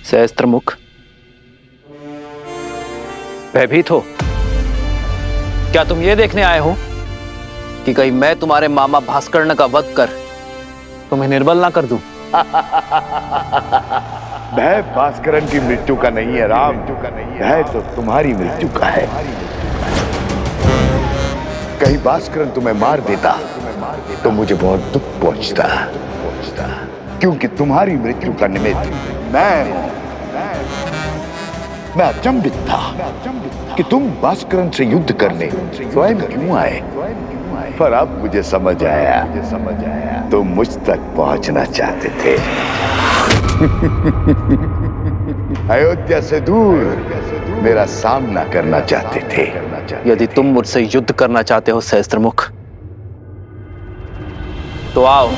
सहस्त्रमुख, भयभीत हो? क्या तुम ये देखने आए हो कि कहीं मैं तुम्हारे मामा भास्कर्ण का वध कर तुम्हें निर्बल ना कर दूं? भय भास्करन की मृत्यु का नहीं है राम, भय तो तुम्हारी मृत्यु का है। कहीं भास्करन तुम्हें मार देता तो मुझे बहुत दुख पहुंचता, क्योंकि तुम्हारी मृत्यु का निमित्त मैं अचंभित था कि तुम भास्करन से युद्ध करने स्वयं क्यों आए। पर अब मुझे समझ आया, तुम मुझ तक पहुंचना चाहते थे। अयोध्या से दूर मेरा सामना करना चाहते थे। यदि तुम मुझसे युद्ध करना चाहते हो सहस्त्रमुख, तो आओ,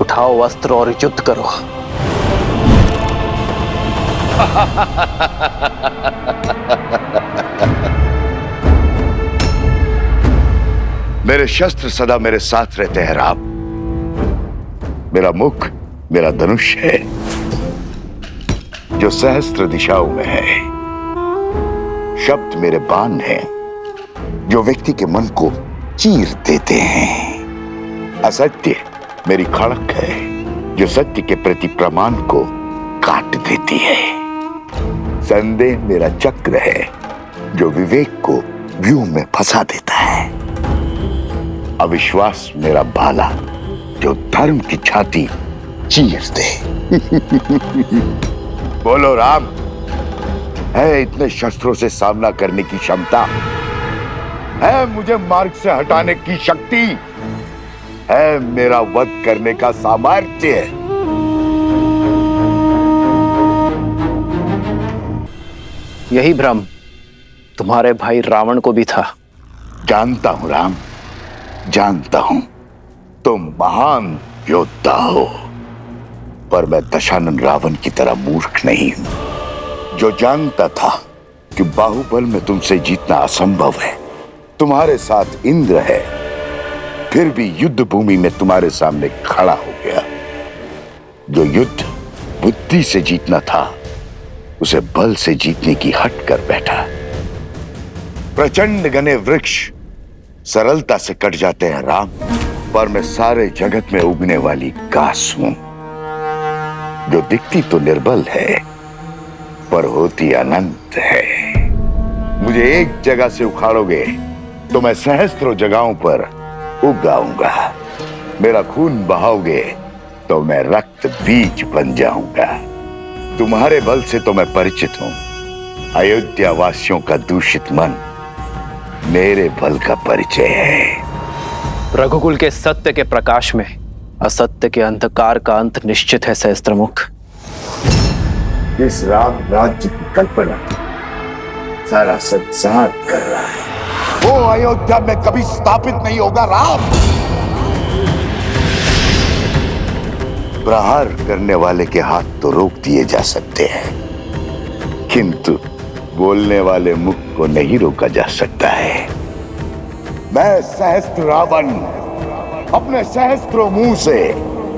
उठाओ अस्त्र और युद्ध करो। मेरे शस्त्र सदा मेरे साथ रहते हैं राम। मेरा मुख मेरा धनुष है जो सहस्त्र दिशाओं में है। शब्द मेरे बाण हैं जो व्यक्ति के मन को चीर देते हैं। असत्य मेरी खड़क है जो सत्य के प्रति प्रमाण को काट देती है। संदेह मेरा चक्र है जो विवेक को व्यूह में फंसा देता है। अविश्वास मेरा भाला जो धर्म की छाती चीर दे। बोलो राम, है इतने शस्त्रों से सामना करने की क्षमता? है मुझे मार्ग से हटाने की शक्ति? है मेरा वध करने का सामर्थ्य? यही भ्रम तुम्हारे भाई रावण को भी था। जानता हूं राम, जानता हूं तुम महान योद्धा हो, पर मैं दशानन रावण की तरह मूर्ख नहीं हूं जो जानता था कि बाहुबल में तुमसे जीतना असंभव है। तुम्हारे साथ इंद्र है, फिर भी युद्ध भूमि में तुम्हारे सामने खड़ा हो गया। जो युद्ध बुद्धि से जीतना था उसे बल से जीतने की हट कर बैठा। प्रचंड घने वृक्ष सरलता से कट जाते हैं राम, पर मैं सारे जगत में उगने वाली घास हूं जो दिखती तो निर्बल है पर होती अनंत है। मुझे एक जगह से उखाड़ोगे तो मैं सहस्त्रों जगहों पर उग आऊंगा। मेरा खून बहाओगे तो मैं रक्त बीज बन जाऊंगा। तुम्हारे बल से तो मैं परिचित हूं। अयोध्या वासियों का दूषित मन मेरे बल का परिचय है। रघुकुल के सत्य के प्रकाश में असत्य के अंधकार का अंत निश्चित है सहस्त्रमुख। इस राम राज्य की कल्पना सारा संसार कर रहा है। वो अयोध्या में कभी स्थापित नहीं होगा राम। प्रहार करने वाले के हाथ तो रोक दिए जा सकते हैं, किंतु बोलने वाले मुख को नहीं रोका जा सकता है। मैं सहस्त्र रावण अपने सहस्त्रों मुंह से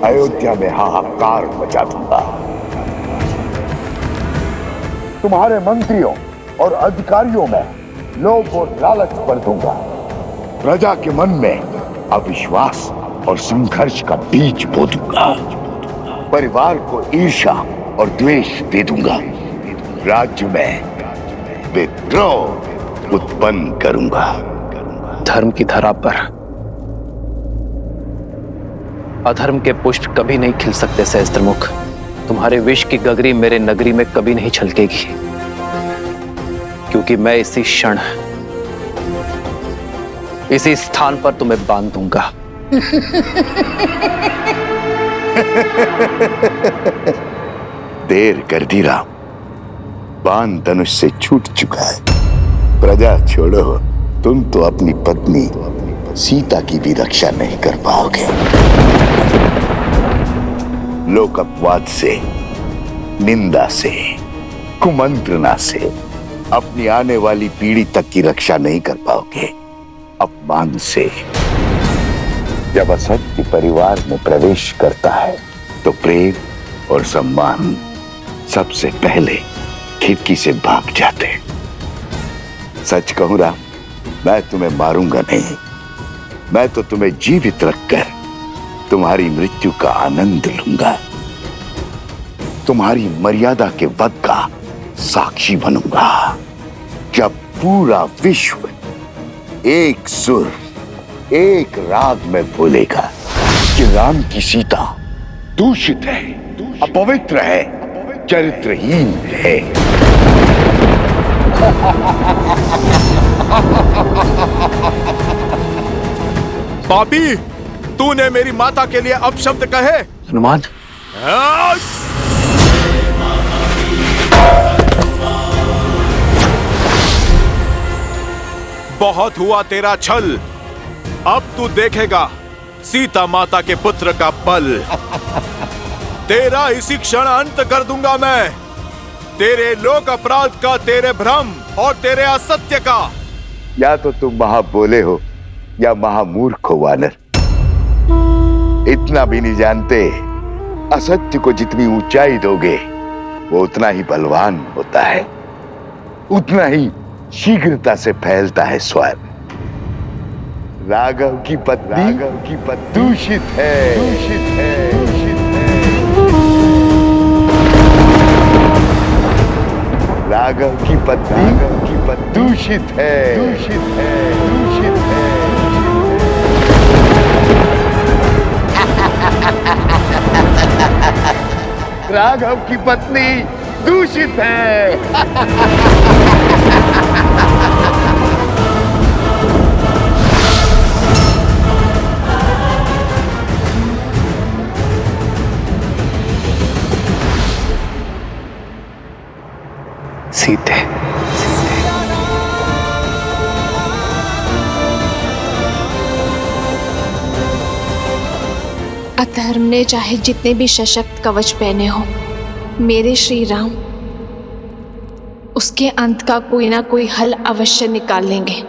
अयोध्या में हाहाकार मचा दूंगा। तुम्हारे मंत्रियों और अधिकारियों में लोभ और लालच भर दूंगा। प्रजा के मन में अविश्वास और संघर्ष का बीज बो दूंगा। परिवार को ईर्ष्या और द्वेष दे दूंगा। राज्य में विद्रोह उत्पन्न करूंगा। धर्म की धरा पर अधर्म के पुष्प कभी नहीं खिल सकते सहस्त्रमुख। तुम्हारे विष की गगरी मेरे नगरी में कभी नहीं छलकेगी, क्योंकि मैं इसी क्षण इसी स्थान पर तुम्हें बांध दूंगा। देर कर दी राम, बाण धनुष से छूट चुका है। प्रजा छोड़ो, तुम तो अपनी पत्नी सीता की भी रक्षा नहीं कर पाओगे। लोक अपवाद से, निंदा से, कुमंत्रणा से अपनी आने वाली पीढ़ी तक की रक्षा नहीं कर पाओगे। अपमान से जब असत्य परिवार में प्रवेश करता है तो प्रेम और सम्मान सबसे पहले खिड़की से भाग जाते। सच कहूं राम, मैं तुम्हें मारूंगा नहीं, मैं तो तुम्हें जीवित रखकर तुम्हारी मृत्यु का आनंद लूंगा, तुम्हारी मर्यादा के वध का साक्षी बनूंगा। जब पूरा विश्व एक सुर एक राग में बोलेगा कि राम की सीता दूषित है, अपवित्र है, चरित्रहीन है। पापी, तूने मेरी माता के लिए अपशब्द कहे। हनुमान, बहुत हुआ तेरा छल, अब तू देखेगा सीता माता के पुत्र का बल। तेरा इसी क्षण अंत कर दूंगा मैं, तेरे लोक अपराध का, तेरे भ्रम और तेरे असत्य का। या तो तुम महाबोले हो या महामूर्ख हो वानर। इतना भी नहीं जानते असत्य को जितनी ऊंचाई दोगे वो उतना ही बलवान होता है, उतना ही शीघ्रता से फैलता है स्वर्ग। राघव की पत्नी दूषित है, दूषित है, दूषित है। राघव की पत्नी दूषित है, दूषित है, दूषित है। राघव की पत्नी दूषित है। सीते, अधर्म ने चाहे जितने भी सशक्त कवच पहने हो, मेरे श्री राम उसके अंत का कोई ना कोई हल अवश्य निकाल लेंगे।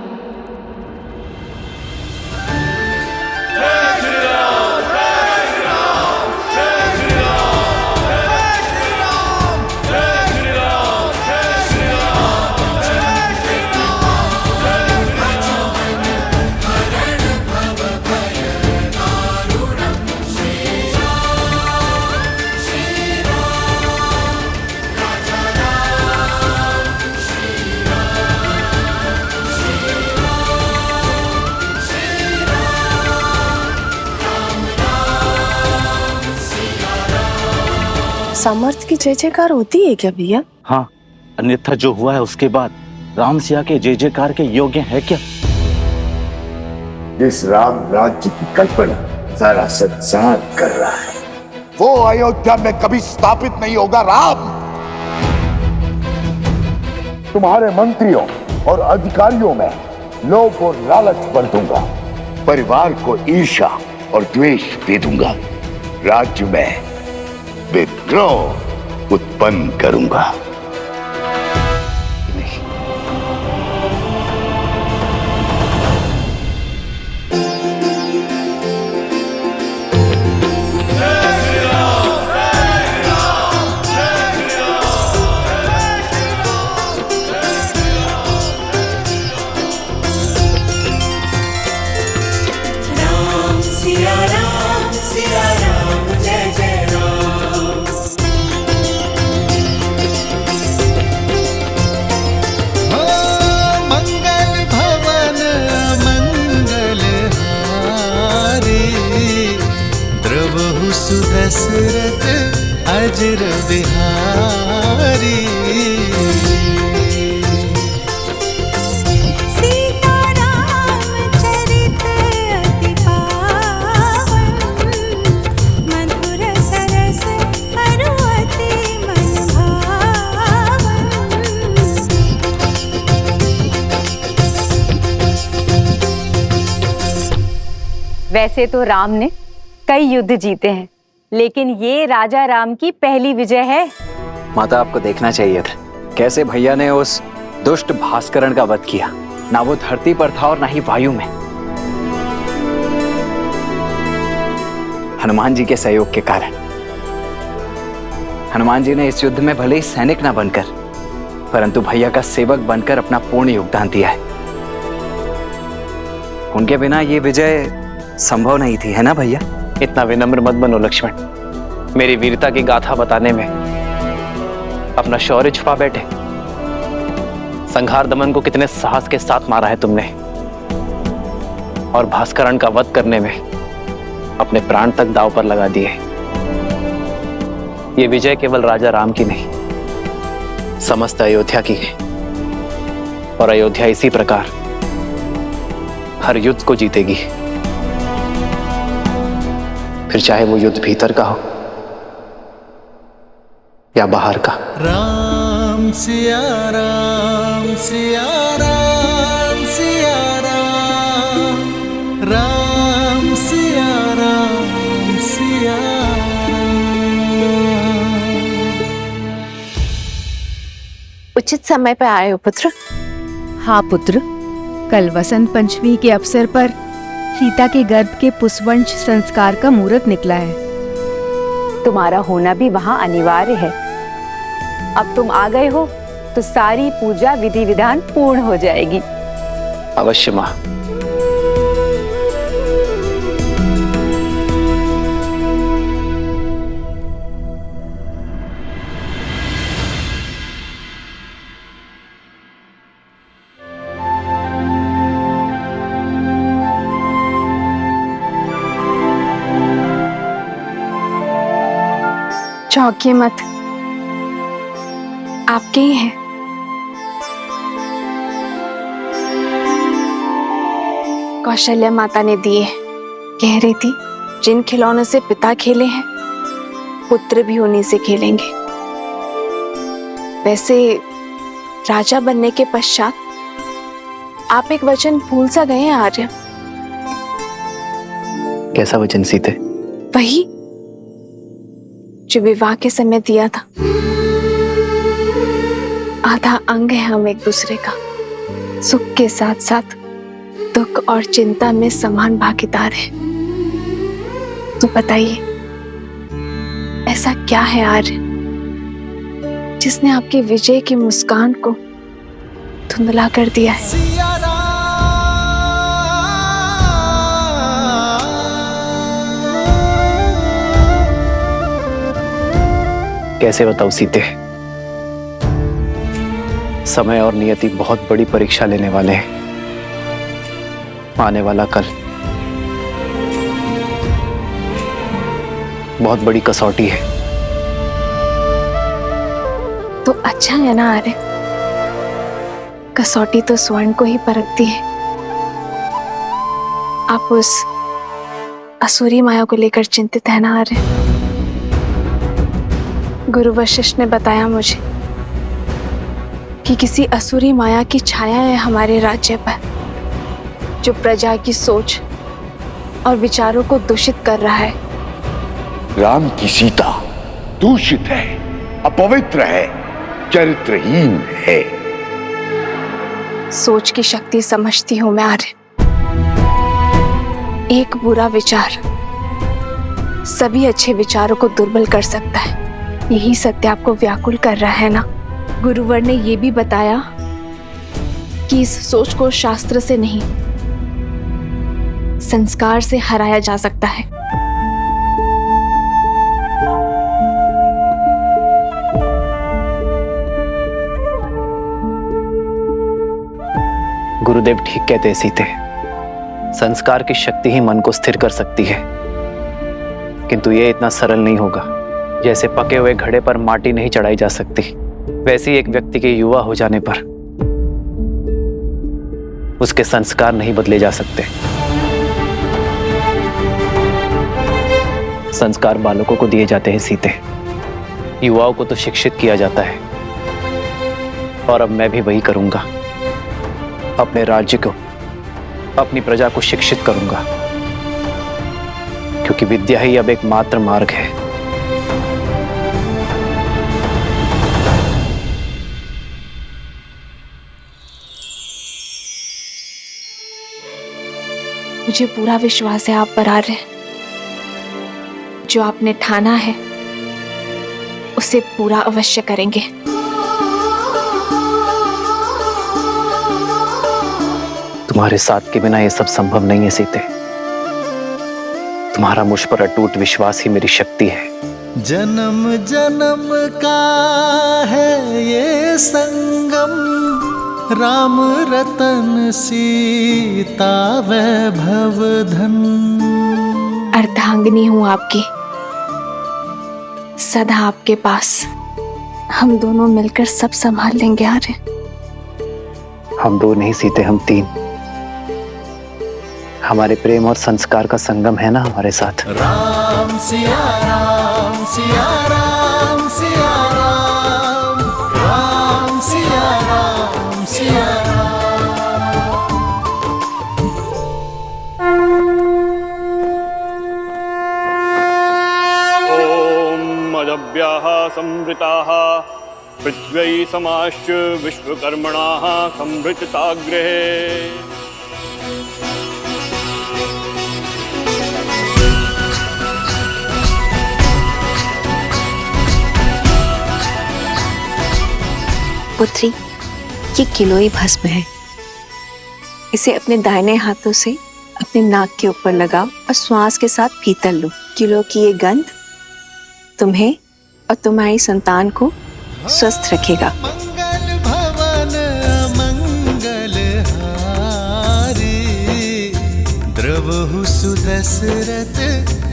सामर्थ्य की जय जयकार होती है क्या भैया? हाँ, अन्यथा जो हुआ है उसके बाद राम सिया के जय जयकार के योग्य है क्या? जिस राम राज्य की कल्पना सारा संसार कर रहा है वो अयोध्या में कभी स्थापित नहीं होगा। राम, तुम्हारे मंत्रियों और अधिकारियों में लोभ और लालच भर दूंगा, परिवार को ईर्ष्या और द्वेष दे दूंगा, राज्य में विद्रोह उत्पन्न करूंगा। दशरथ अजर बिहारी। सीता राम चरित अति पावन, मधुर सरस अरु अति मन भावन। वैसे तो राम ने कई युद्ध जीते हैं, लेकिन ये राजा राम की पहली विजय है। माता, आपको देखना चाहिए था कैसे भैया ने उस दुष्ट भास्करण का वध किया। ना वो धरती पर था और ना ही वायु में। हनुमान जी के सहयोग के कारण हनुमान जी ने इस युद्ध में भले ही सैनिक ना बनकर, परंतु भैया का सेवक बनकर अपना पूर्ण योगदान दिया है। उनके बिना ये विजय संभव नहीं थी, है ना भैया? इतना विनम्र मत बनो लक्ष्मण। मेरी वीरता की गाथा बताने में अपना शौर्य छुपा बैठे। संहार दमन को कितने साहस के साथ मारा है तुमने, और भास्करण का वध करने में अपने प्राण तक दांव पर लगा दिए। ये विजय केवल राजा राम की नहीं, समस्त अयोध्या की है। और अयोध्या इसी प्रकार हर युद्ध को जीतेगी, फिर चाहे वो युद्ध भीतर का हो या बाहर का। राम सिया राम सिया राम सिया राम, राम सिया राम सिया उचित समय पर आए हो पुत्र। हाँ पुत्र, कल वसंत पंचमी के अवसर पर सीता के गर्भ के पुष्पवंश संस्कार का मुहूर्त निकला है। तुम्हारा होना भी वहां अनिवार्य है। अब तुम आ गए हो तो सारी पूजा विधि विधान पूर्ण हो जाएगी। अवश्य मां। चौंकिए मत, आपके ही हैं। कौशल्या माता ने दिए। कह रही थी जिन खिलौनों से पिता खेले हैं पुत्र भी उन्हीं से खेलेंगे। वैसे राजा बनने के पश्चात आप एक वचन भूल सा गए हैं आर्य। कैसा वचन सीते? वही जो विवाह के समय दिया था। आधा अंग है हम एक दूसरे का, सुख के साथ साथ दुख और चिंता में समान भागीदार है। तो बताइए ऐसा क्या है आर्य जिसने आपकी विजय की मुस्कान को धुंधला कर दिया है? कैसे बताऊं सीते? समय और नियति बहुत बड़ी परीक्षा लेने वाले हैं। आने वाला कल बहुत बड़ी कसौटी है। तो अच्छा है ना आर्य, कसौटी तो स्वर्ण को ही परखती है। आप उस असुरी माया को लेकर चिंतित है ना आर्य? गुरु वशिष्ठ ने बताया मुझे कि किसी असुरी माया की छाया है हमारे राज्य पर, जो प्रजा की सोच और विचारों को दूषित कर रहा है। राम की सीता दूषित है, अपवित्र है, चरित्रहीन है। सोच की शक्ति समझती हूं मैं आर्य। एक बुरा विचार सभी अच्छे विचारों को दुर्बल कर सकता है। यही सत्य आपको व्याकुल कर रहा है ना? गुरुवर ने यह भी बताया कि इस सोच को शास्त्र से नहीं संस्कार से हराया जा सकता है। गुरुदेव ठीक कहते हैं सीते। संस्कार की शक्ति ही मन को स्थिर कर सकती है, किंतु यह इतना सरल नहीं होगा। जैसे पके हुए घड़े पर माटी नहीं चढ़ाई जा सकती, वैसे ही एक व्यक्ति के युवा हो जाने पर उसके संस्कार नहीं बदले जा सकते। संस्कार बालकों को दिए जाते हैं सीते, युवाओं को तो शिक्षित किया जाता है। और अब मैं भी वही करूंगा। अपने राज्य को, अपनी प्रजा को शिक्षित करूंगा, क्योंकि विद्या ही अब एकमात्र मार्ग है। मुझे पूरा विश्वास है आप पर आर्य। जो आपने ठाना है उस उसे पूरा अवश्य करेंगे। तुम्हारे साथ के बिना ये सब संभव नहीं है सीते। तुम्हारा मुझ पर अटूट विश्वास ही मेरी शक्ति है। जन्म जन्म का है ये संगम, राम रतन सीता वैभव धन। अर्धांगिनी हूँ आपकी, सदा आपके पास। हम दोनों मिलकर सब संभाल लेंगे। आर्य, हम दो नहीं सीते, हम तीन। हमारे प्रेम और संस्कार का संगम है ना हमारे साथ। राम सिया राम सिया राम सिया राम, राम सिया राम सिया ओम अदभ्याः संवृताः पृथ्वी समाश्च विश्वकर्मणाः संवृतताग्रहे। पुत्री, ये किलोई भस्म है। इसे अपने दाहिने हाथों से अपने नाक के ऊपर लगाओ और श्वास के साथ भीतर लो। किलो की ये गंध तुम्हें और तुम्हारी संतान को स्वस्थ रखेगा। मंगल भवन अमंगल हारी, द्रवहु सुदशरथ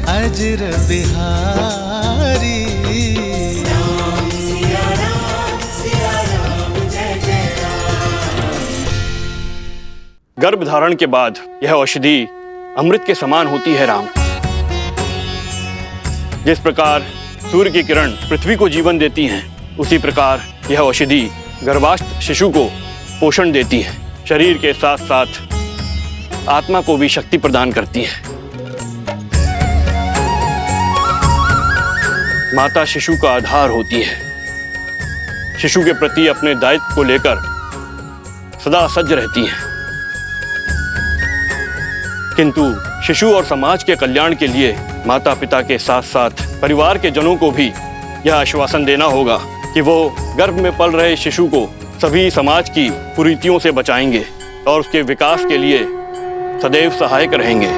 अजर बिहारी। गर्भ धारण के बाद यह औषधि अमृत के समान होती है राम। जिस प्रकार सूर्य की किरण पृथ्वी को जीवन देती हैं, उसी प्रकार यह औषधि गर्भास्थ शिशु को पोषण देती है। शरीर के साथ साथ आत्मा को भी शक्ति प्रदान करती है। माता शिशु का आधार होती है। शिशु के प्रति अपने दायित्व को लेकर सदा सज्ज रहती है। किंतु शिशु और समाज के कल्याण के लिए माता पिता के साथ साथ परिवार के जनों को भी यह आश्वासन देना होगा कि वो गर्भ में पल रहे शिशु को सभी समाज की कुरीतियों से बचाएंगे और उसके विकास के लिए सदैव सहायक रहेंगे।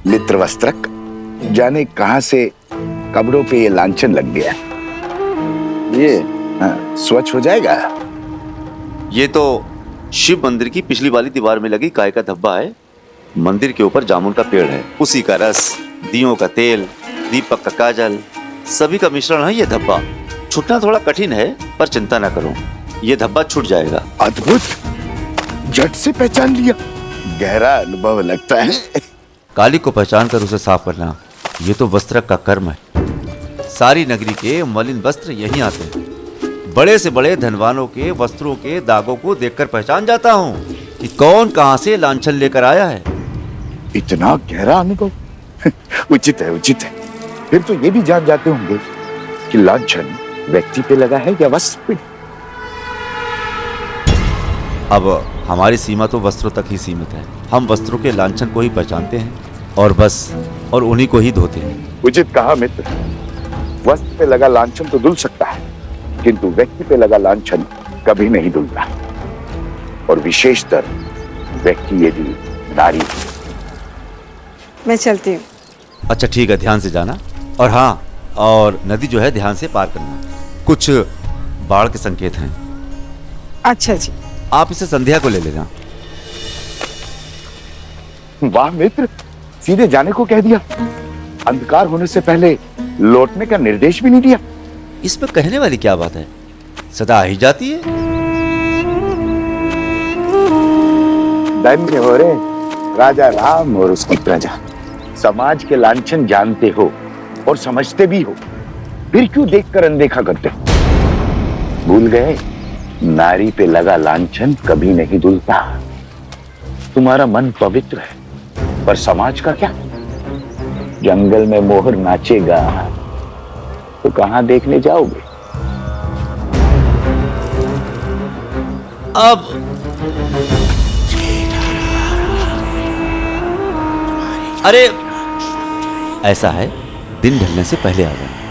मित्रवस्त्रक, जाने कहां से कपड़ों पे ये लांछन लग गया। ये स्वच्छ हो जाएगा। ये तो शिव मंदिर की पिछली वाली दीवार में लगी गाय का धब्बा है। मंदिर के ऊपर जामुन का पेड़ है, उसी का रस, दियों का तेल, दीपक का काजल, सभी का मिश्रण है ये धब्बा। छूटना थोड़ा कठिन है, पर चिंता ना करो, ये धब्बा छूट जाएगा। अद्भुत, झट से पहचान लिया। गहरा अनुभव लगता है। काली को पहचान कर उसे साफ करना, ये तो वस्त्रक का कर्म है। सारी नगरी के मलिन वस्त्र यहीं आते हैं। बड़े से बड़े धनवानों के वस्त्रों के दागों को देखकर पहचान जाता हूँ कि कौन कहां से लांछन लेकर आया है। इतना गहरा अनुभव उचित है, उचित है। फिर तो ये भी जान जाते होंगे कि लांछन व्यक्ति पे लगा है या वस्त्र पे। अब हमारी सीमा तो वस्त्रों तक ही सीमित है। हम वस्त्रों के लांछन को ही पहचानते हैं और बस, और उन्हीं को ही धोते हैं। उचित कहा मित्र। वस्त्र पे लगा लांछन तो धुल सकता है, किंतु व्यक्ति पे लगा लांछन कभी नहीं धुलता। और विशेषतर व्यक्ति यदि नारी मैं चलती हूँ। अच्छा ठीक है, ध्यान से जाना। और हाँ, और नदी जो है ध्यान से पार करना, कुछ बाढ़ के संकेत हैं। अच्छा जी। आप इसे संध्या को ले लेना। वाह मित्र, सीधे जाने को कह दिया, अंधकार होने से पहले लौटने का निर्देश भी नहीं दिया। इसमें कहने वाली क्या बात है, सदा आ ही जाती है। धन्य हो रे राजा राम और उसकी प्रजा। समाज के लांछन जानते हो और समझते भी हो, फिर क्यों देखकर अनदेखा करते हो? भूल गए, नारी पे लगा लांछन कभी नहीं धुलता। तुम्हारा मन पवित्र है, पर समाज का क्या? जंगल में मोहर नाचेगा तो कहां देखने जाओगे? अब अरे ऐसा है, दिन ढलने से पहले आ जाना।